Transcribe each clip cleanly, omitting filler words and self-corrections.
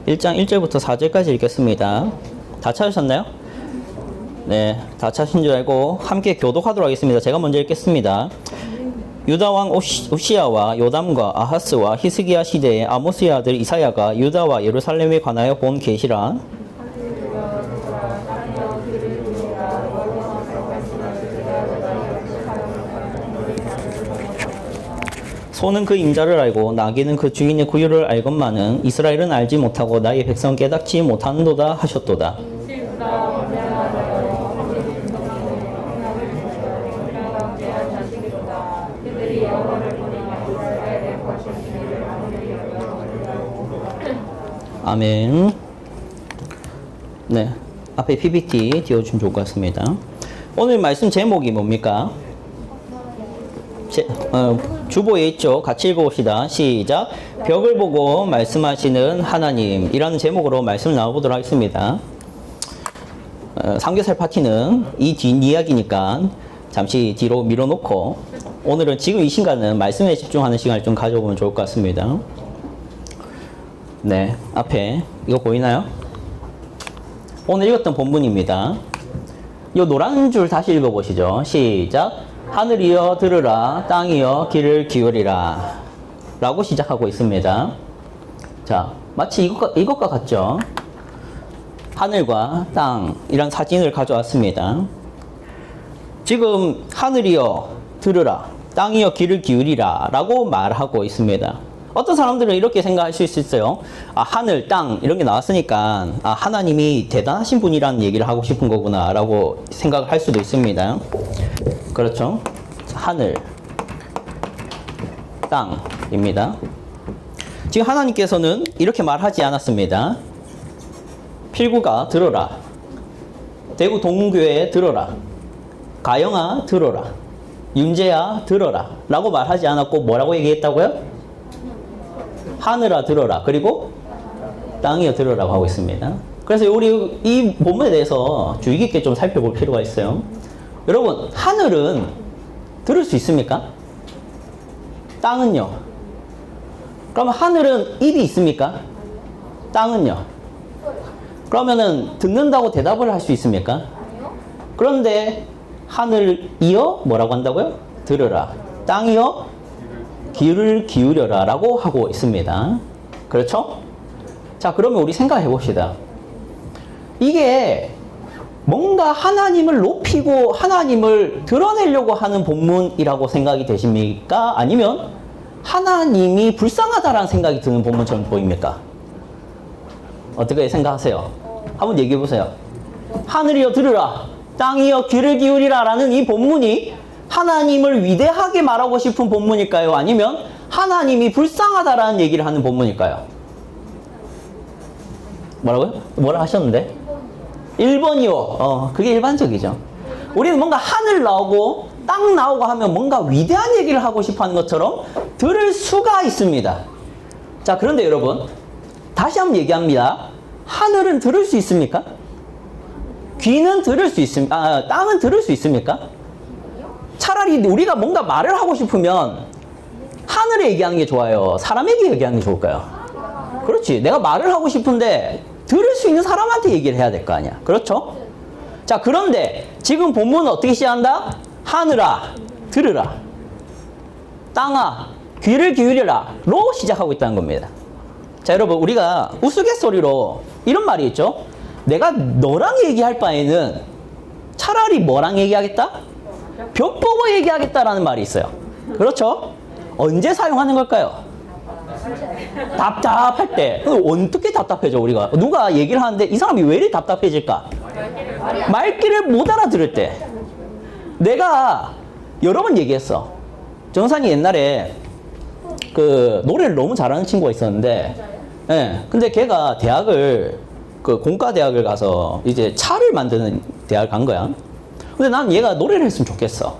1장 1절부터 4절까지 읽겠습니다. 다 찾으셨나요? 네, 다 찾으신 줄 알고 함께 교독하도록 하겠습니다. 제가 먼저 읽겠습니다. 유다 왕 우시야와 요담과 아하스와 히스기야 시대에 아모스의 아들 이사야가 유다와 예루살렘에 관하여 본 계시라. 소는 그 임자를 알고 나귀는 그 주인의 구유를 알건만은 이스라엘은 알지 못하고 나의 백성 깨닫지 못하는도다 하셨도다. 아멘. 네, 앞에 PPT 띄워주면 좋을 것 같습니다. 오늘 말씀 제목이 뭡니까? 주보에 있죠. 같이 읽어봅시다. 시작. 벽을 보고 말씀하시는 하나님이라는 제목으로 말씀을 나눠보도록 하겠습니다. 삼겹살 파티는 이 뒷이야기니까 잠시 뒤로 밀어놓고 오늘은 지금 이 시간은 말씀에 집중하는 시간을 좀 가져보면 좋을 것 같습니다. 네, 앞에 이거 보이나요? 오늘 읽었던 본문입니다. 이 노란 줄 다시 읽어보시죠. 시작. 하늘이여 들으라, 땅이여 귀를 기울이라 라고 시작하고 있습니다. 자, 마치 이것과 같죠? 하늘과 땅이란 사진을 가져왔습니다. 지금 하늘이여 들으라, 땅이여 귀를 기울이라 라고 말하고 있습니다. 어떤 사람들은 이렇게 생각할 수 있어요. 아, 하늘, 땅 이런 게 나왔으니까 아, 하나님이 대단하신 분이라는 얘기를 하고 싶은 거구나 라고 생각을 할 수도 있습니다. 그렇죠? 하늘, 땅입니다. 지금 하나님께서는 이렇게 말하지 않았습니다. 필구가 들어라. 대구 동문교회 들어라. 가영아 들어라. 윤재야 들어라. 라고 말하지 않았고 뭐라고 얘기했다고요? 하늘아 들어라. 그리고 땅이여 들어라고 하고 있습니다. 그래서 우리 이 본문에 대해서 주의 깊게 좀 살펴볼 필요가 있어요. 여러분, 하늘은 들을 수 있습니까? 땅은요? 그러면 하늘은 입이 있습니까? 땅은요? 그러면은 듣는다고 대답을 할 수 있습니까? 그런데 하늘이여 뭐라고 한다고요? 들으라. 땅이여 귀를 기울여라 라고 하고 있습니다. 그렇죠? 자, 그러면 우리 생각해 봅시다. 이게 뭔가 하나님을 높이고 하나님을 드러내려고 하는 본문이라고 생각이 되십니까? 아니면 하나님이 불쌍하다라는 생각이 드는 본문처럼 보입니까? 어떻게 생각하세요? 한번 얘기해 보세요. 하늘이여 들으라, 땅이여 귀를 기울이라 라는 이 본문이 하나님을 위대하게 말하고 싶은 본문일까요? 아니면 하나님이 불쌍하다라는 얘기를 하는 본문일까요? 뭐라고요? 뭐라 하셨는데? 1번이요. 그게 일반적이죠. 우리는 뭔가 하늘 나오고 땅 나오고 하면 뭔가 위대한 얘기를 하고 싶어 하는 것처럼 들을 수가 있습니다. 자, 그런데 여러분, 다시 한번 얘기합니다. 하늘은 들을 수 있습니까? 귀는 들을 수 있습니까? 땅은 들을 수 있습니까? 차라리 우리가 뭔가 말을 하고 싶으면 하늘에 얘기하는 게 좋아요? 사람에게 얘기하는 게 좋을까요? 그렇지. 내가 말을 하고 싶은데 들을 수 있는 사람한테 얘기를 해야 될 거 아니야. 그렇죠? 자, 그런데 지금 본문은 어떻게 시작한다? 하늘아, 들으라. 땅아, 귀를 기울여라. 로 시작하고 있다는 겁니다. 자, 여러분, 우리가 우스갯소리로 이런 말이 있죠? 내가 너랑 얘기할 바에는 차라리 뭐랑 얘기하겠다? 벽 보고 얘기하겠다라는 말이 있어요. 그렇죠? 언제 사용하는 걸까요? 답답할 때. 어떻게 답답해져 우리가? 누가 얘기를 하는데 이 사람이 왜 이렇게 답답해질까? 말귀를 못 알아들을 때. 내가 여러 번 얘기했어. 정산이 옛날에 그 노래를 너무 잘하는 친구가 있었는데, 예, 근데 걔가 대학을 그 공과대학을 가서 이제 차를 만드는 대학을 간 거야. 근데 난 얘가 노래를 했으면 좋겠어.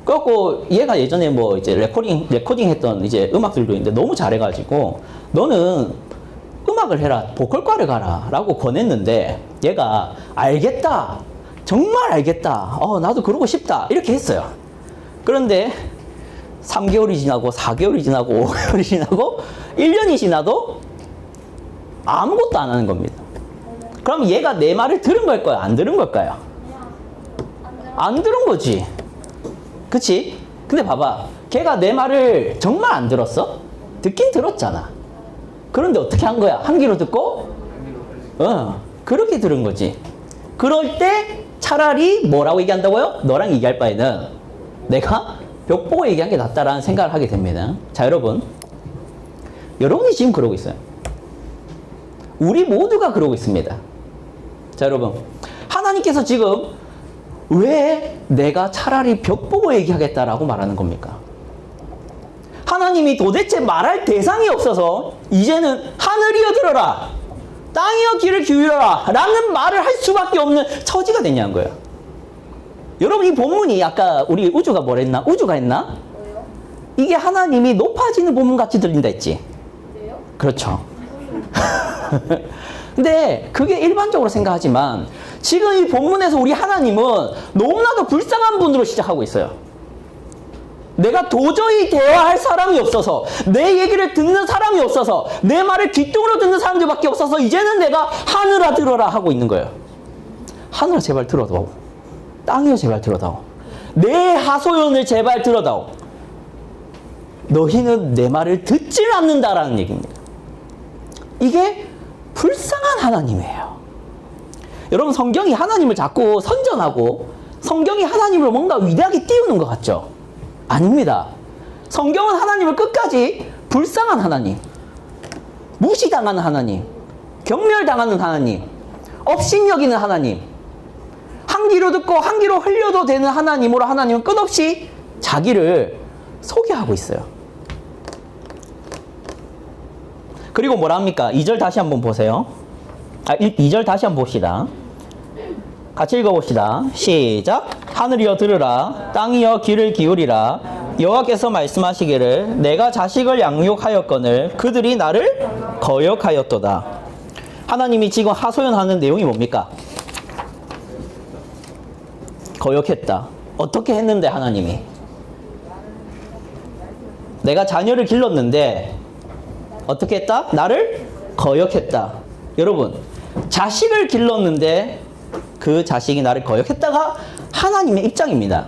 그래갖고 얘가 예전에 뭐 이제 레코딩 했던 이제 음악들도 있는데 너무 잘해가지고 너는 음악을 해라, 보컬과를 가라 라고 권했는데 얘가 알겠다, 정말 알겠다, 나도 그러고 싶다 이렇게 했어요. 그런데 3개월이 지나고 4개월이 지나고 5개월이 지나고 1년이 지나도 아무것도 안 하는 겁니다. 그럼 얘가 내 말을 들은 걸까요? 안 들은 걸까요? 안 들은 거지. 그치? 근데 봐봐. 걔가 내 말을 정말 안 들었어? 듣긴 들었잖아. 그런데 어떻게 한 거야? 한 귀로 듣고? 그렇게 들은 거지. 그럴 때 차라리 뭐라고 얘기한다고요? 너랑 얘기할 바에는 내가 벽 보고 얘기한 게 낫다라는 생각을 하게 됩니다. 자, 여러분이 지금 그러고 있어요. 우리 모두가 그러고 있습니다. 자, 여러분. 하나님께서 지금 왜 내가 차라리 벽 보고 얘기하겠다라고 말하는 겁니까? 하나님이 도대체 말할 대상이 없어서 이제는 하늘이여 들어라, 땅이여 귀를 기울여라 라는 말을 할 수밖에 없는 처지가 됐냐는 거예요. 여러분, 이 본문이 아까 우리 우주가 뭐랬나? 우주가 했나? 뭐요? 이게 하나님이 높아지는 본문 같이 들린다 했지? 네요? 그렇죠. 근데 그게 일반적으로 생각하지만 지금 이 본문에서 우리 하나님은 너무나도 불쌍한 분으로 시작하고 있어요. 내가 도저히 대화할 사람이 없어서, 내 얘기를 듣는 사람이 없어서, 내 말을 귀뚱으로 듣는 사람들밖에 없어서 이제는 내가 하늘아 들어라 하고 있는 거예요. 하늘아 제발 들어다오. 땅이여 제발 들어다오. 내 하소연을 제발 들어다오. 너희는 내 말을 듣질 않는다라는 얘기입니다. 이게 불쌍한 하나님이에요. 여러분, 성경이 하나님을 자꾸 선전하고 성경이 하나님을 뭔가 위대하게 띄우는 것 같죠? 아닙니다. 성경은 하나님을 끝까지 불쌍한 하나님, 무시당하는 하나님, 경멸당하는 하나님, 업신여기는 하나님, 한 귀로 듣고 한 귀로 흘려도 되는 하나님으로 하나님은 끝없이 자기를 소개하고 있어요. 그리고 뭐라 합니까? 2절 다시 한번 보세요. 2절 다시 한번 봅시다. 같이 읽어봅시다. 시작. 하늘이여 들으라, 땅이여 귀를 기울이라. 여호와께서 말씀하시기를 내가 자식을 양육하였거늘 그들이 나를 거역하였도다. 하나님이 지금 하소연하는 내용이 뭡니까? 거역했다. 어떻게 했는데 하나님이? 내가 자녀를 길렀는데 어떻게 했다? 나를 거역했다. 여러분, 자식을 길렀는데 그 자식이 나를 거역했다가 하나님의 입장입니다.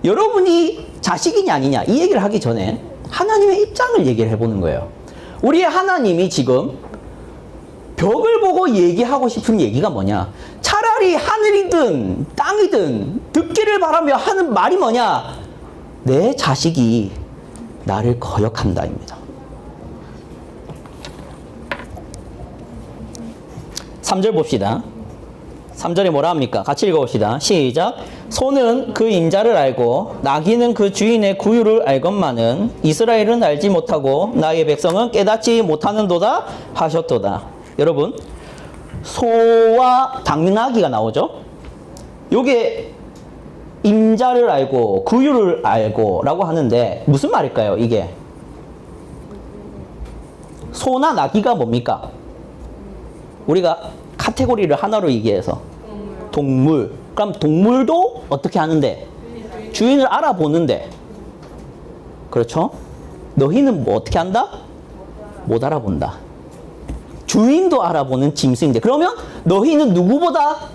여러분이 자식이냐 아니냐 이 얘기를 하기 전에 하나님의 입장을 얘기를 해보는 거예요. 우리의 하나님이 지금 벽을 보고 얘기하고 싶은 얘기가 뭐냐? 차라리 하늘이든 땅이든 듣기를 바라며 하는 말이 뭐냐? 내 자식이 나를 거역한다입니다. 3절 봅시다. 3절에 뭐라 합니까? 같이 읽어봅시다. 시작. 소는 그 임자를 알고 나귀는 그 주인의 구유를 알건만은 이스라엘은 알지 못하고 나의 백성은 깨닫지 못하는도다 하셨도다. 여러분, 소와 당나귀가 나오죠? 요게 임자를 알고 구유를 알고 라고 하는데 무슨 말일까요? 이게 소나 나귀가 뭡니까? 우리가 카테고리를 하나로 얘기해서 동물. 그럼 동물도 어떻게 하는데? 주인을 알아보는데. 그렇죠? 너희는 뭐 어떻게 한다? 못 알아본다. 주인도 알아보는 짐승인데 그러면 너희는 누구보다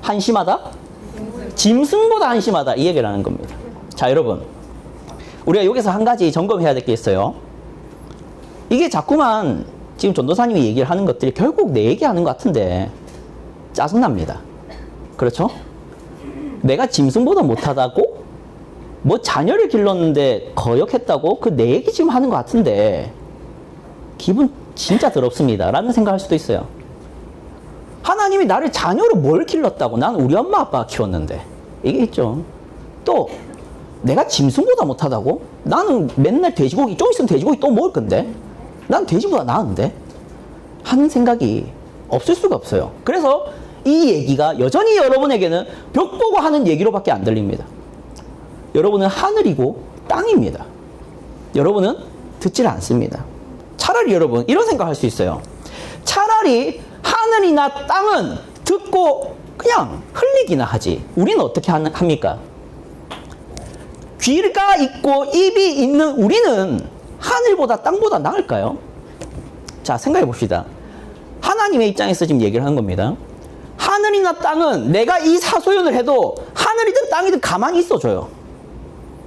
한심하다? 짐승보다 한심하다. 이 얘기를 하는 겁니다. 자, 여러분, 우리가 여기서 한 가지 점검해야 될 게 있어요. 이게 자꾸만 지금 전도사님이 얘기를 하는 것들이 결국 내 얘기하는 것 같은데 짜증납니다. 그렇죠? 내가 짐승보다 못하다고? 뭐 자녀를 길렀는데 거역했다고? 그 내 얘기 지금 하는 것 같은데 기분 진짜 더럽습니다 라는 생각할 수도 있어요. 하나님이 나를 자녀로 뭘 길렀다고? 난 우리 엄마 아빠가 키웠는데. 이게 있죠. 또 내가 짐승보다 못하다고? 나는 맨날 돼지고기, 좀 있으면 돼지고기 또 먹을 건데 난 돼지보다 나은데? 하는 생각이 없을 수가 없어요. 그래서 이 얘기가 여전히 여러분에게는 벽 보고 하는 얘기로밖에 안 들립니다. 여러분은 하늘이고 땅입니다. 여러분은 듣질 않습니다. 차라리 여러분 이런 생각할 수 있어요. 차라리 하늘이나 땅은 듣고 그냥 흘리기나 하지. 우리는 어떻게 합니까? 귀가 있고 입이 있는 우리는 하늘보다 땅보다 나을까요? 자, 생각해 봅시다. 하나님의 입장에서 지금 얘기를 하는 겁니다. 하늘이나 땅은 내가 이 사소연을 해도 하늘이든 땅이든 가만히 있어줘요.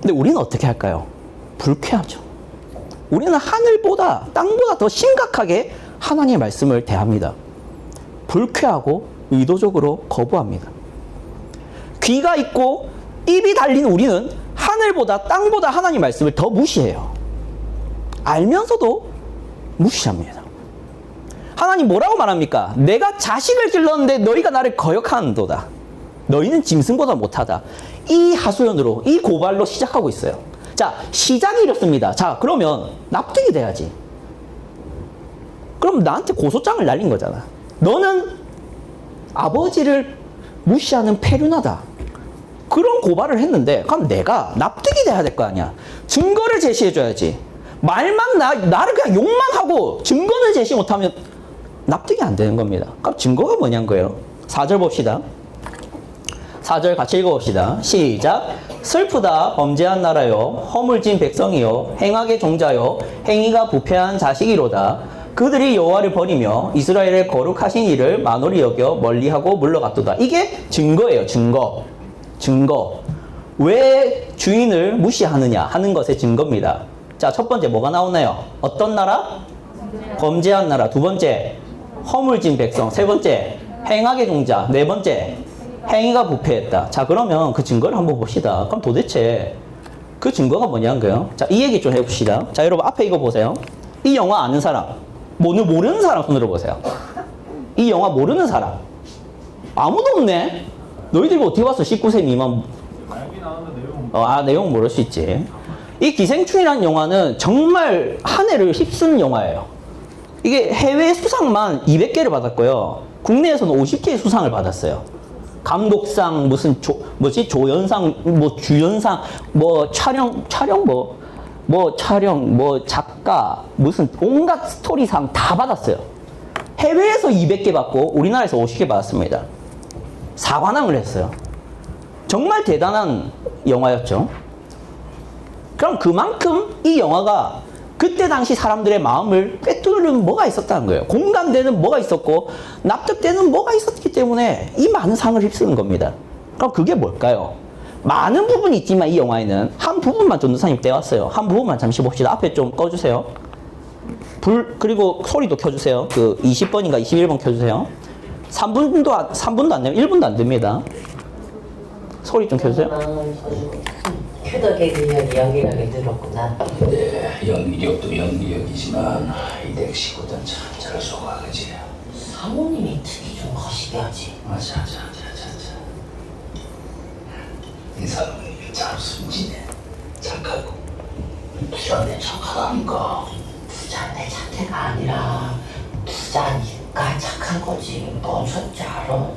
근데 우리는 어떻게 할까요? 불쾌하죠. 우리는 하늘보다 땅보다 더 심각하게 하나님의 말씀을 대합니다. 불쾌하고 의도적으로 거부합니다. 귀가 있고 입이 달린 우리는 하늘보다 땅보다 하나님의 말씀을 더 무시해요. 알면서도 무시합니다. 하나님 뭐라고 말합니까? 내가 자식을 길렀는데 너희가 나를 거역하는도다. 너희는 짐승보다 못하다. 이 하소연으로, 이 고발로 시작하고 있어요. 자, 시작이 이렇습니다. 자, 그러면 납득이 돼야지. 그럼 나한테 고소장을 날린 거잖아. 너는 아버지를 무시하는 페류나다. 그런 고발을 했는데, 그럼 내가 납득이 돼야 될 거 아니야. 증거를 제시해줘야지. 말만 나를 그냥 욕만 하고 증거는 제시 못하면 납득이 안 되는 겁니다. 그럼 증거가 뭐냐는 거예요. 4절 봅시다. 4절 같이 읽어봅시다. 시작. 슬프다 범죄한 나라요 허물진 백성이요 행악의 종자요 행위가 부패한 자식이로다. 그들이 여호와를 버리며 이스라엘의 거룩하신 이를 만홀히 여겨 멀리하고 물러갔도다. 이게 증거예요. 증거. 왜 주인을 무시하느냐 하는 것의 증거입니다. 자, 첫 번째 뭐가 나오나요? 어떤 나라? 범죄한 나라. 두 번째 허물진 백성. 세 번째 행악의 종자. 네 번째 행위가 부패했다. 자, 그러면 그 증거를 한번 봅시다. 그럼 도대체 그 증거가 뭐냐는 거예요. 자, 이 얘기 좀 해봅시다. 자, 여러분 앞에 이거 보세요. 이 영화 아는 사람, 모르는 사람 손으로 보세요. 이 영화 모르는 사람 아무도 없네. 너희들 이거 어떻게 봤어? 19세 미만. 내용 모를 수 있지. 이 기생충이라는 영화는 정말 한 해를 휩쓴 영화예요. 이게 해외 수상만 200개를 받았고요. 국내에서는 50개의 수상을 받았어요. 감독상, 조연상, 주연상, 촬영, 작가, 온갖 스토리상 다 받았어요. 해외에서 200개 받고 우리나라에서 50개 받았습니다. 4관왕을 했어요. 정말 대단한 영화였죠. 그럼 그만큼 이 영화가 그때 당시 사람들의 마음을 꿰뚫는 뭐가 있었다는 거예요. 공감되는 뭐가 있었고 납득되는 뭐가 있었기 때문에 이 많은 상을 휩쓰는 겁니다. 그럼 그게 뭘까요? 많은 부분이 있지만 이 영화에는 한 부분만 전도사님 떼왔어요. 한 부분만 잠시 봅시다. 앞에 좀 꺼주세요. 그리고 소리도 켜주세요. 그 20번인가 21번 켜주세요. 3분도 안 되면 1분도 안 됩니다. 소리 좀 켜주세요. 큐덕의 근력 연기력이 늘었구나. 네, 연기력도 연기력이지만 이댁 식구들은 참 잘 속아, 그지? 사모님이 특히 좀 거시게 하지. 맞아. 이 사람은 참 순진해, 착하고 부자네 착하다니까. 부자인데 착해가 아니라 부자니까 착한 거지. 뭔 소리인지 알아?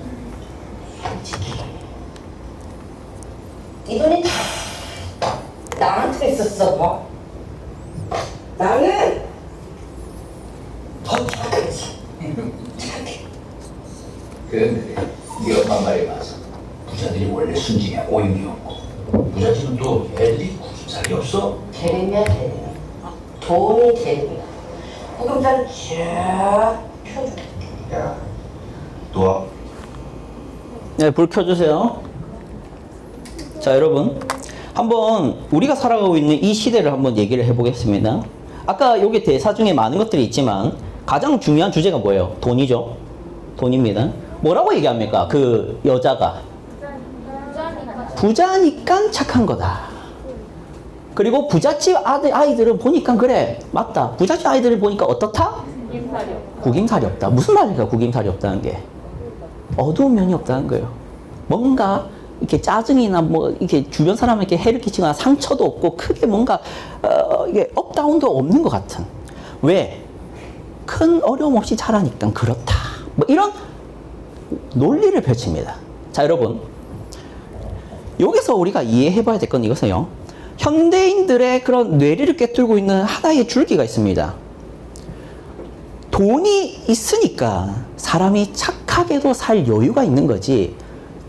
솔직히 이 돈이 다 나한테 있었어. 뭐? 나는 더 착하지. 착해. 그런데 네 엄마 말이 맞아. 부자들이 원래 순진해, 오염이 없고 부잣집은 또 애들이 구김살이 없어. 대리면 돈이 대리면 구금자를 쫙 펴줄게. 야, 너 네, 불 켜주세요. 자, 여러분 한번 우리가 살아가고 있는 이 시대를 한번 얘기를 해보겠습니다. 아까 여기 대사 중에 많은 것들이 있지만 가장 중요한 주제가 뭐예요? 돈이죠. 돈입니다. 뭐라고 얘기합니까? 그 여자가 부자니까 착한 거다. 그리고 부잣집 아이들은 보니까 그래, 맞다. 부잣집 아이들을 보니까 어떻다? 구김살이 없다. 무슨 말일까? 구김살이 없다는 게 어두운 면이 없다는 거예요. 뭔가 이렇게 짜증이나 이렇게 주변 사람에게 해를 끼치거나 상처도 없고 크게 뭔가 이게 업다운도 없는 것 같은. 왜? 큰 어려움 없이 자라니까 그렇다. 이런 논리를 펼칩니다. 자, 여러분 여기서 우리가 이해해봐야 될 건 이것이에요. 현대인들의 그런 뇌리를 꿰뚫고 있는 하나의 줄기가 있습니다. 돈이 있으니까 사람이 착하게도 살 여유가 있는 거지,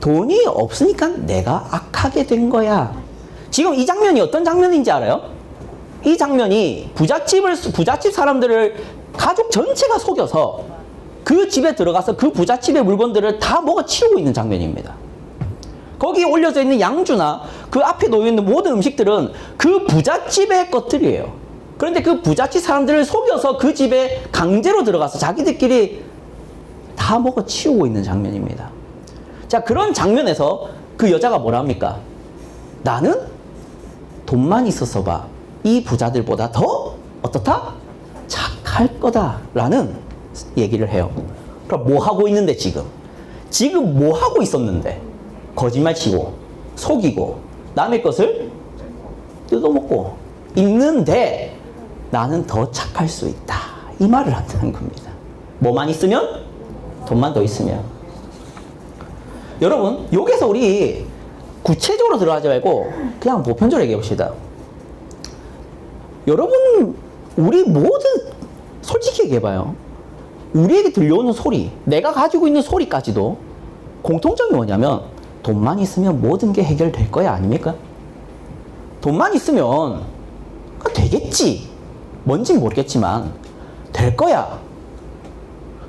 돈이 없으니까 내가 악하게 된 거야. 지금 이 장면이 어떤 장면인지 알아요? 이 장면이 부잣집 사람들을 가족 전체가 속여서 그 집에 들어가서 그 부잣집의 물건들을 다 먹어치우고 있는 장면입니다. 거기에 올려져 있는 양주나 그 앞에 놓여 있는 모든 음식들은 그 부잣집의 것들이에요. 그런데 그 부잣집 사람들을 속여서 그 집에 강제로 들어가서 자기들끼리 다 먹어치우고 있는 장면입니다. 자, 그런 장면에서 그 여자가 뭐라 합니까? 나는 돈만 있어서 봐. 이 부자들보다 더 어떻다? 착할 거다. 라는 얘기를 해요. 그럼 뭐 하고 있는데 지금? 지금 뭐 하고 있었는데? 거짓말 치고, 속이고, 남의 것을 뜯어먹고 있는데 나는 더 착할 수 있다. 이 말을 한다는 겁니다. 뭐만 있으면? 돈만 더 있으면. 여러분, 여기서 우리 구체적으로 들어가지 말고 그냥 보편적으로 얘기해 봅시다. 여러분, 우리 모든 솔직히 얘기해봐요. 우리에게 들려오는 소리, 내가 가지고 있는 소리까지도 공통점이 뭐냐면 돈만 있으면 모든 게 해결될 거야, 아닙니까? 돈만 있으면 되겠지. 뭔진 모르겠지만 될 거야.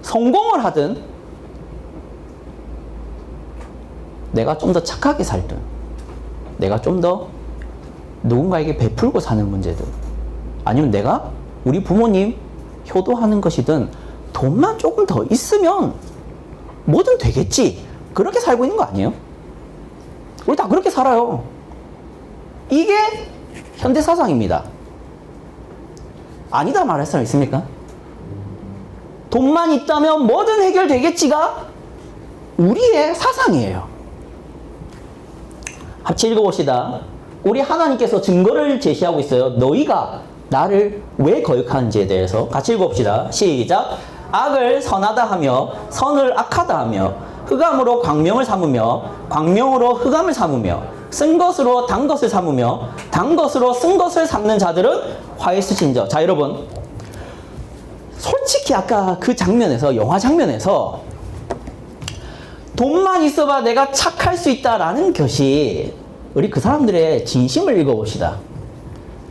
성공을 하든 내가 좀 더 착하게 살든 내가 좀 더 누군가에게 베풀고 사는 문제든 아니면 내가 우리 부모님 효도하는 것이든 돈만 조금 더 있으면 뭐든 되겠지. 그렇게 살고 있는 거 아니에요? 우리 다 그렇게 살아요. 이게 현대 사상입니다. 아니다 말할 사람 있습니까? 돈만 있다면 뭐든 해결되겠지가 우리의 사상이에요. 같이 읽어봅시다. 우리 하나님께서 증거를 제시하고 있어요. 너희가 나를 왜 거역하는지에 대해서 같이 읽어봅시다. 시작. 악을 선하다 하며 선을 악하다 하며 흑암으로 광명을 삼으며 광명으로 흑암을 삼으며 쓴 것으로 단 것을 삼으며 단 것으로 쓴 것을 삼는 자들은 화에 쓰신저. 자, 여러분, 솔직히 아까 그 장면에서, 영화 장면에서 돈만 있어봐 내가 착할 수 있다라는 것이 우리 그 사람들의 진심을 읽어봅시다.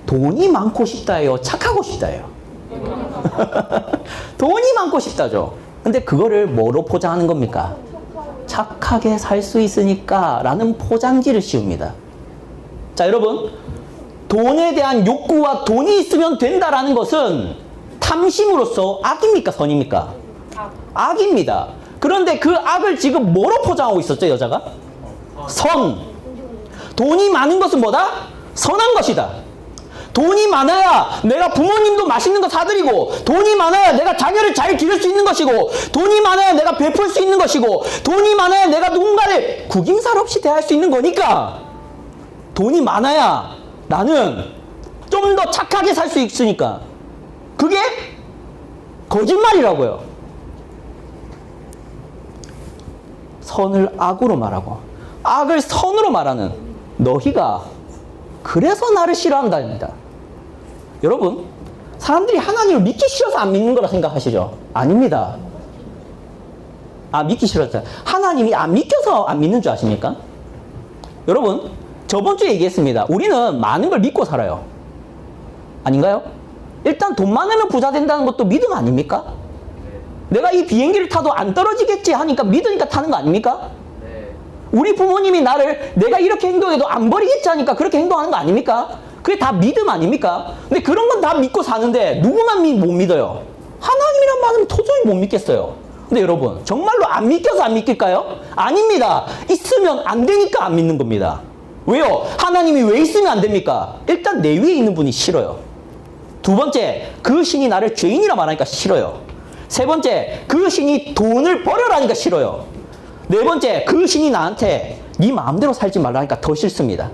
돈이 많고 싶다예요, 착하고 싶다예요? 돈이 많고 싶다죠. 근데 그거를 뭐로 포장하는 겁니까? 착하게 살 수 있으니까 라는 포장지를 씌웁니다. 자, 여러분, 돈에 대한 욕구와 돈이 있으면 된다라는 것은 탐심으로서 악입니까, 선입니까? 악입니다. 그런데 그 악을 지금 뭐로 포장하고 있었죠, 여자가? 선. 돈이 많은 것은 뭐다? 선한 것이다. 돈이 많아야 내가 부모님도 맛있는 거 사드리고, 돈이 많아야 내가 자녀를 잘 기를 수 있는 것이고, 돈이 많아야 내가 베풀 수 있는 것이고, 돈이 많아야 내가 누군가를 구김살 없이 대할 수 있는 거니까, 돈이 많아야 나는 좀 더 착하게 살 수 있으니까. 그게 거짓말이라고요. 선을 악으로 말하고 악을 선으로 말하는 너희가 그래서 나를 싫어한다입니다. 여러분, 사람들이 하나님을 믿기 싫어서 안 믿는 거라 생각하시죠? 아닙니다. 믿기 싫어서. 하나님이 안 믿겨서 안 믿는 줄 아십니까? 여러분, 저번 주에 얘기했습니다. 우리는 많은 걸 믿고 살아요. 아닌가요? 일단 돈 많으면 부자 된다는 것도 믿음 아닙니까? 내가 이 비행기를 타도 안 떨어지겠지 하니까 믿으니까 타는 거 아닙니까? 우리 부모님이 나를 내가 이렇게 행동해도 안 버리겠지 하니까 그렇게 행동하는 거 아닙니까? 그게 다 믿음 아닙니까? 근데 그런 건 다 믿고 사는데 누구만 못 믿어요? 하나님이란 말은 도저히 못 믿겠어요. 근데 여러분, 정말로 안 믿겨서 안 믿길까요? 아닙니다. 있으면 안 되니까 안 믿는 겁니다. 왜요? 하나님이 왜 있으면 안 됩니까? 일단 내 위에 있는 분이 싫어요. 두 번째, 그 신이 나를 죄인이라 말하니까 싫어요. 세 번째, 그 신이 돈을 버려라니까 싫어요. 네 번째, 그 신이 나한테 네 마음대로 살지 말라니까 더 싫습니다.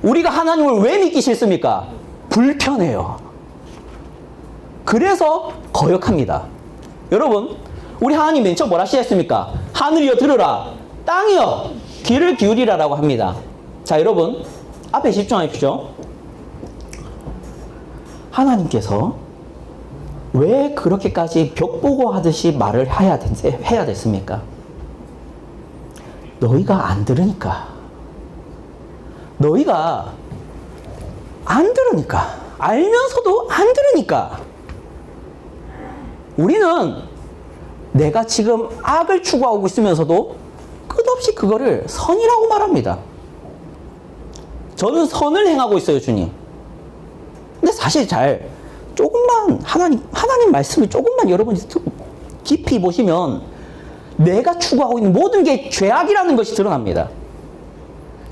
우리가 하나님을 왜 믿기 싫습니까? 불편해요. 그래서 거역합니다. 여러분, 우리 하나님 맨 처음 뭐라 하셨습니까? 하늘이여 들으라, 땅이여 귀를 기울이라 라고 합니다. 자, 여러분, 앞에 집중하십시오. 하나님께서 왜 그렇게까지 벽 보고 하듯이 말을 해야 됐습니까? 너희가 안 들으니까. 너희가 안 들으니까. 알면서도 안 들으니까. 우리는 내가 지금 악을 추구하고 있으면서도 끝없이 그거를 선이라고 말합니다. 저는 선을 행하고 있어요, 주님. 근데 사실 조금만 하나님 말씀을 조금만 여러분이 깊이 보시면 내가 추구하고 있는 모든 게 죄악이라는 것이 드러납니다.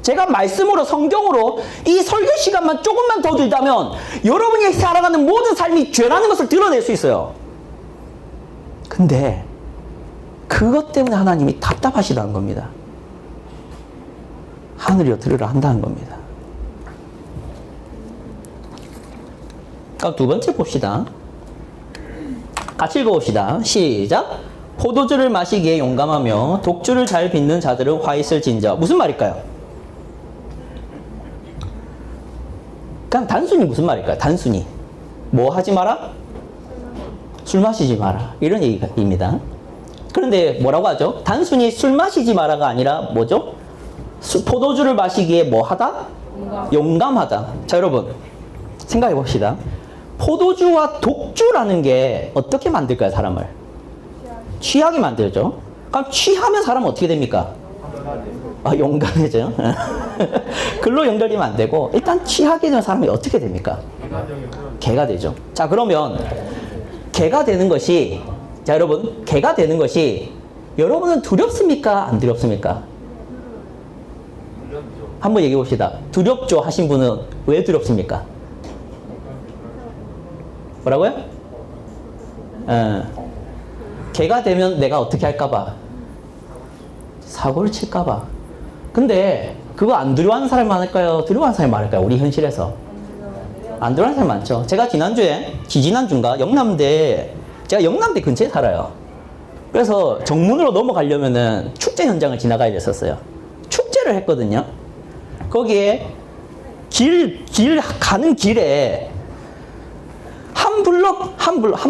제가 말씀으로 성경으로 이 설교 시간만 조금만 더 들다면 여러분이 살아가는 모든 삶이 죄라는 것을 드러낼 수 있어요. 근데 그것 때문에 하나님이 답답하시다는 겁니다. 하늘이여 들으라 한다는 겁니다. 그럼 두 번째 봅시다. 같이 읽어봅시다. 시작. 포도주를 마시기에 용감하며 독주를 잘 빚는 자들은 화 있을진저. 무슨 말일까요? 그냥 단순히 무슨 말일까요? 단순히 뭐 하지 마라? 술 마시지 마라. 이런 얘기입니다. 그런데 뭐라고 하죠? 단순히 술 마시지 마라가 아니라 뭐죠? 포도주를 마시기에 뭐 하다? 용감하다. 자, 여러분 생각해 봅시다. 포도주와 독주라는 게 어떻게 만들까요, 사람을? 취하게 만들죠. 그럼 취하면 사람은 어떻게 됩니까? 용감해져요. 글로 연결되면 안 되고 일단 취하게 되는 사람이 어떻게 됩니까? 개가 되죠. 자, 그러면 개가 되는 것이, 자 여러분, 개가 되는 것이 여러분은 두렵습니까? 안 두렵습니까? 한번 얘기해 봅시다. 두렵죠 하신 분은 왜 두렵습니까? 뭐라고요? 개가 되면 내가 어떻게 할까봐, 사고를 칠까봐. 근데 그거 안 두려워하는 사람이 많을까요? 두려워하는 사람이 많을까요? 우리 현실에서 안 두려워하는 사람이 많죠. 제가 지지난주인가 제가 영남대 근처에 살아요. 그래서 정문으로 넘어가려면은 축제 현장을 지나가야 됐었어요. 축제를 했거든요. 거기에 가는 길에 한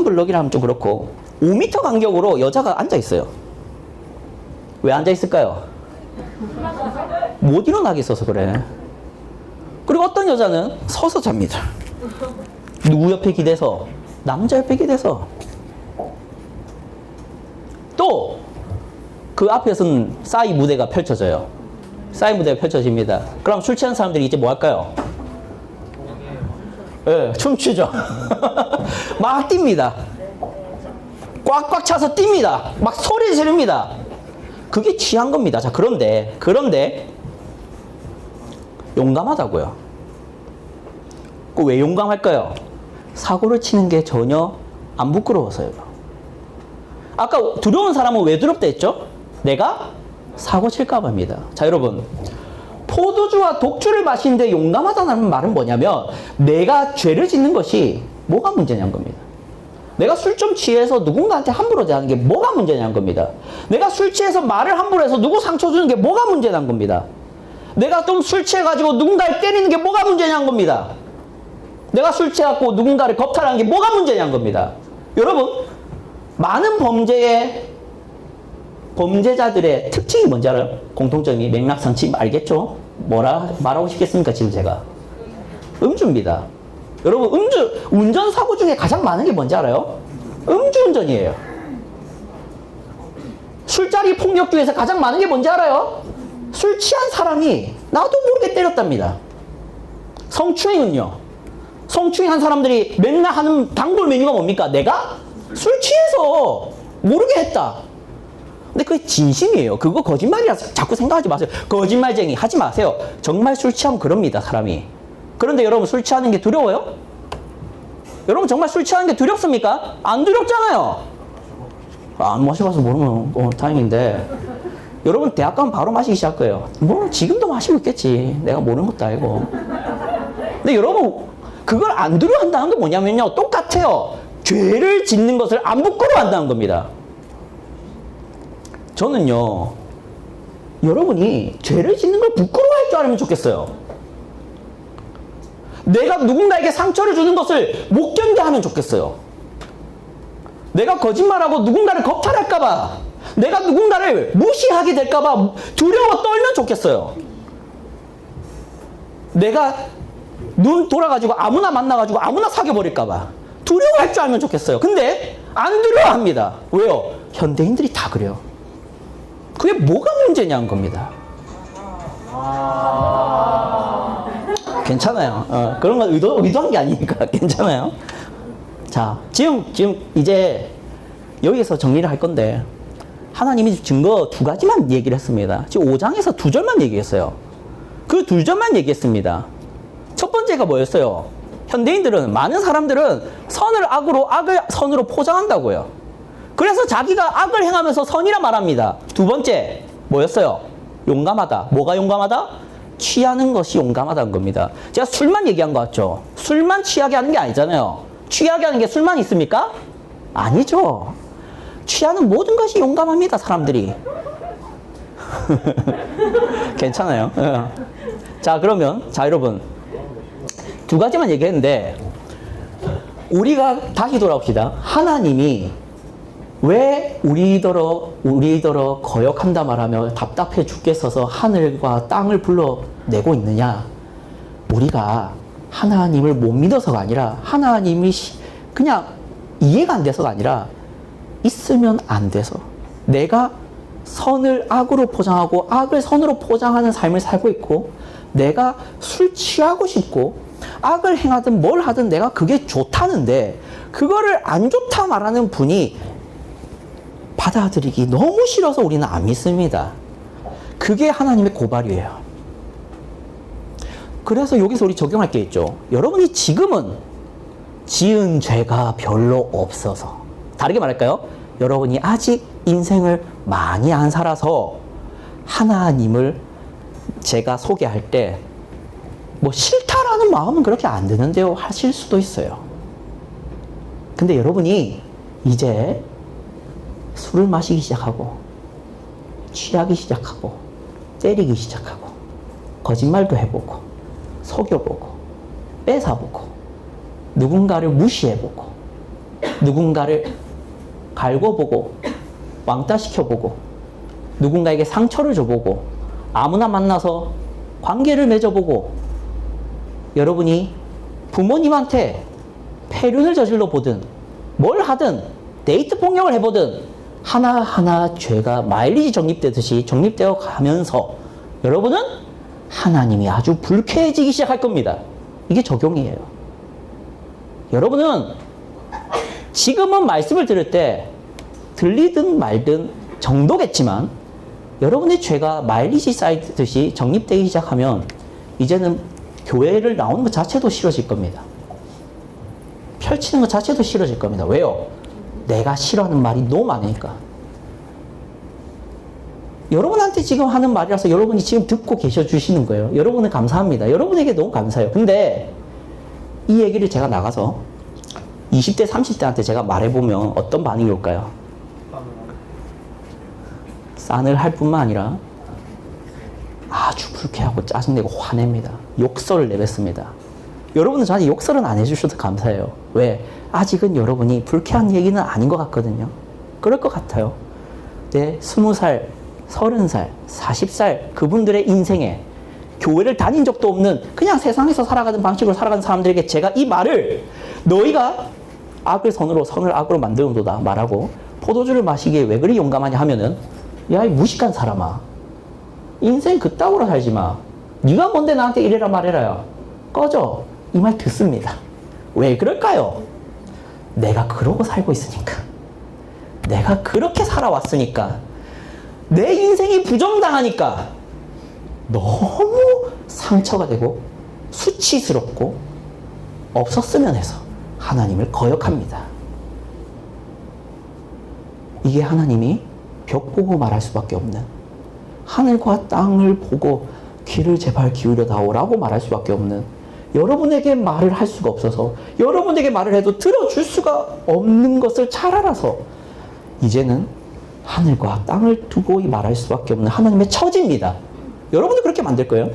블럭이라 하면 좀 그렇고 5m 간격으로 여자가 앉아 있어요. 왜 앉아 있을까요? 못 일어나게 있어서 그래. 그리고 어떤 여자는 서서 잡니다. 누구 옆에 기대서? 남자 옆에 기대서. 또 그 앞에서는 싸이 무대가 펼쳐져요. 싸이 무대가 펼쳐집니다. 그럼 술 취한 사람들이 이제 뭐 할까요? 춤추죠. 막 뜁니다. 꽉꽉 차서 뜁니다. 막 소리 지릅니다. 그게 취한 겁니다. 자, 그런데 용감하다고요. 왜 용감할까요? 사고를 치는 게 전혀 안 부끄러워서요. 아까 두려운 사람은 왜 두렵다 했죠? 내가 사고 칠까 봐입니다. 자, 여러분, 포도주와 독주를 마시는데 용감하다는 말은 뭐냐면 내가 죄를 짓는 것이 뭐가 문제냐는 겁니다. 내가 술 좀 취해서 누군가한테 함부로 대하는 게 뭐가 문제냐는 겁니다. 내가 술 취해서 말을 함부로 해서 누구 상처 주는 게 뭐가 문제냐는 겁니다. 내가 좀 술 취해가지고 누군가를 때리는 게 뭐가 문제냐는 겁니다. 내가 술 취해갖고 누군가를 겁탈하는 게 뭐가 문제냐는 겁니다. 여러분, 많은 범죄자들의 특징이 뭔지 알아요? 공통점이 맥락상치 알겠죠? 뭐라 말하고 싶겠습니까, 지금 제가? 음주입니다. 여러분, 운전사고 중에 가장 많은 게 뭔지 알아요? 음주운전이에요. 술자리 폭력 중에서 가장 많은 게 뭔지 알아요? 술 취한 사람이 나도 모르게 때렸답니다. 성추행은요? 성추행한 사람들이 맨날 하는 단골 메뉴가 뭡니까? 내가 술 취해서 모르게 했다. 근데 그게 진심이에요. 그거 거짓말이라서 자꾸 생각하지 마세요. 거짓말쟁이 하지 마세요. 정말 술 취하면 그럽니다, 사람이. 그런데 여러분, 술 취하는 게 두려워요? 여러분, 정말 술 취하는 게 두렵습니까? 안 두렵잖아요. 안 마셔봐서 모르면 다행인데, 여러분 대학 가면 바로 마시기 시작할 거예요. 뭐 지금도 마시고 있겠지. 내가 모르는 것도 알고. 근데 여러분, 그걸 안 두려워한다는 게 뭐냐면요, 똑같아요. 죄를 짓는 것을 안 부끄러워한다는 겁니다. 저는요, 여러분이 죄를 짓는 걸 부끄러워할 줄 알면 좋겠어요. 내가 누군가에게 상처를 주는 것을 못 견뎌하면 좋겠어요. 내가 거짓말하고 누군가를 겁탈할까봐, 내가 누군가를 무시하게 될까봐 두려워 떨면 좋겠어요. 내가 눈 돌아가지고 아무나 만나가지고 아무나 사귀어버릴까봐 두려워할 줄 알면 좋겠어요. 근데 안 들어 합니다. 왜요? 현대인들이 다 그래요. 그게 뭐가 문제냐는 겁니다. 괜찮아요. 그런 건 의도한 게 아니니까 괜찮아요. 자, 지금 이제 여기서 정리를 할 건데, 하나님이 증거 두 가지만 얘기를 했습니다. 지금 5장에서 두 절만 얘기했어요. 그 두 절만 얘기했습니다. 첫 번째가 뭐였어요? 현대인들은, 많은 사람들은 선을 악으로, 악을 선으로 포장한다고요. 그래서 자기가 악을 행하면서 선이라 말합니다. 두 번째, 뭐였어요? 용감하다. 뭐가 용감하다? 취하는 것이 용감하다는 겁니다. 제가 술만 얘기한 거 같죠? 술만 취하게 하는 게 아니잖아요. 취하게 하는 게 술만 있습니까? 아니죠. 취하는 모든 것이 용감합니다, 사람들이. 괜찮아요. 자, 그러면, 자, 여러분. 두 가지만 얘기했는데, 우리가 다시 돌아옵시다. 하나님이 왜 우리더러 거역한다 말하며 답답해 죽겠어서 하늘과 땅을 불러내고 있느냐? 우리가 하나님을 못 믿어서가 아니라, 하나님이 그냥 이해가 안 돼서가 아니라, 있으면 안 돼서, 내가 선을 악으로 포장하고 악을 선으로 포장하는 삶을 살고 있고, 내가 술 취하고 싶고 악을 행하든 뭘 하든 내가 그게 좋다는데, 그거를 안 좋다 말하는 분이 받아들이기 너무 싫어서 우리는 안 믿습니다. 그게 하나님의 고발이에요. 그래서 여기서 우리 적용할 게 있죠. 여러분이 지금은 지은 죄가 별로 없어서, 다르게 말할까요? 여러분이 아직 인생을 많이 안 살아서 하나님을 제가 소개할 때 뭐 싫다라는 마음은 그렇게 안 드는데요 하실 수도 있어요. 근데 여러분이 이제 술을 마시기 시작하고, 취하기 시작하고, 때리기 시작하고, 거짓말도 해보고, 속여보고, 뺏어보고, 누군가를 무시해보고, 누군가를 갈궈보고, 왕따시켜보고, 누군가에게 상처를 줘보고, 아무나 만나서 관계를 맺어보고, 여러분이 부모님한테 폐륜을 저질러 보든 뭘 하든 데이트 폭력을 해보든 하나하나 죄가 마일리지 적립되듯이 적립되어 가면서 여러분은 하나님이 아주 불쾌해지기 시작할 겁니다. 이게 적용이에요. 여러분은 지금은 말씀을 들을 때 들리든 말든 정도겠지만, 여러분의 죄가 마일리지 쌓이듯이 적립되기 시작하면 이제는 교회를 나오는 것 자체도 싫어질 겁니다. 펼치는 것 자체도 싫어질 겁니다. 왜요? 내가 싫어하는 말이 너무 많으니까. 여러분한테 지금 하는 말이라서 여러분이 지금 듣고 계셔 주시는 거예요. 여러분은 감사합니다. 여러분에게 너무 감사해요. 근데 이 얘기를 제가 나가서 20대, 30대한테 제가 말해보면 어떤 반응이 올까요? 싸늘할 뿐만 아니라 아주 불쾌하고 짜증내고 화냅니다. 욕설을 내뱉습니다. 여러분은 저한테 욕설은 안 해주셔도 감사해요. 왜? 아직은 여러분이 불쾌한 얘기는 아닌 것 같거든요. 그럴 것 같아요. 내 20살, 30살, 40살 그분들의 인생에 교회를 다닌 적도 없는 그냥 세상에서 살아가는 방식으로 살아가는 사람들에게 제가 이 말을, 너희가 악을 선으로 선을 악으로 만드는도다 말하고 포도주를 마시기에 왜 그리 용감하냐 하면은, 야, 이 무식한 사람아, 인생 그따구로 살지 마. 네가 뭔데 나한테 이래라 말해라요. 꺼져. 이 말 듣습니다. 왜 그럴까요? 내가 그러고 살고 있으니까. 내가 그렇게 살아왔으니까. 내 인생이 부정당하니까 너무 상처가 되고 수치스럽고 없었으면 해서 하나님을 거역합니다. 이게 하나님이 벽 보고 말할 수밖에 없는, 하늘과 땅을 보고 귀를 제발 기울여 다오라고 말할 수밖에 없는, 여러분에게 말을 할 수가 없어서, 여러분에게 말을 해도 들어줄 수가 없는 것을 잘 알아서 이제는 하늘과 땅을 두고 말할 수밖에 없는 하나님의 처지입니다. 여러분도 그렇게 만들 거예요?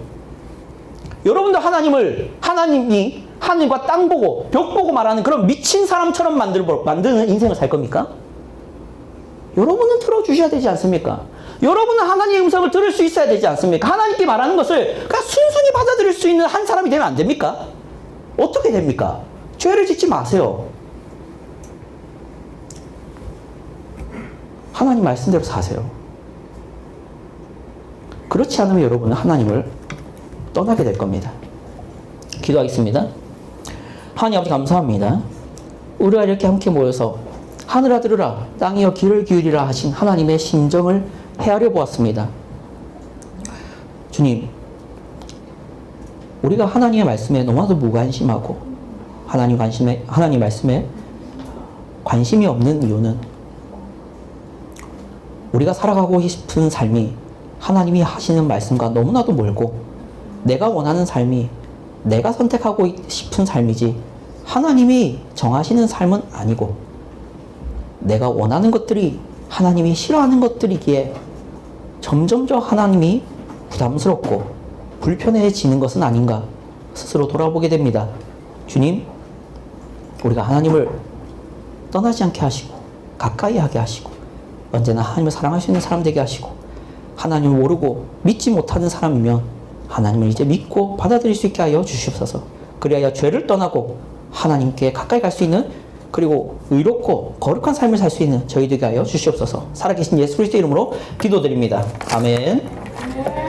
여러분도 하나님이 하늘과 땅 보고 벽 보고 말하는 그런 미친 사람처럼 만드는 인생을 살 겁니까? 여러분은 들어주셔야 되지 않습니까? 여러분은 하나님의 음성을 들을 수 있어야 되지 않습니까? 하나님께 말하는 것을 그냥 순순히 받아들일 수 있는 한 사람이 되면 안 됩니까? 어떻게 됩니까? 죄를 짓지 마세요. 하나님 말씀대로 사세요. 그렇지 않으면 여러분은 하나님을 떠나게 될 겁니다. 기도하겠습니다. 하나님 아버지 감사합니다. 우리가 이렇게 함께 모여서 하늘아 들으라 땅이여 귀를 기울이라 하신 하나님의 심정을 헤아려 보았습니다. 주님, 우리가 하나님의 말씀에 너무나도 무관심하고 하나님 말씀에 관심이 없는 이유는 우리가 살아가고 싶은 삶이 하나님이 하시는 말씀과 너무나도 멀고 내가 원하는 삶이 내가 선택하고 싶은 삶이지 하나님이 정하시는 삶은 아니고 내가 원하는 것들이 하나님이 싫어하는 것들이기에 점점 하나님이 부담스럽고 불편해지는 것은 아닌가 스스로 돌아보게 됩니다. 주님, 우리가 하나님을 떠나지 않게 하시고 가까이 하게 하시고 언제나 하나님을 사랑할 수 있는 사람 되게 하시고 하나님을 모르고 믿지 못하는 사람이면 하나님을 이제 믿고 받아들일 수 있게 하여 주시옵소서. 그리하여 죄를 떠나고 하나님께 가까이 갈 수 있는 그리고 의롭고 거룩한 삶을 살 수 있는 저희 되게 하여 주시옵소서. 살아계신 예수 그리스도의 이름으로 기도드립니다. 아멘.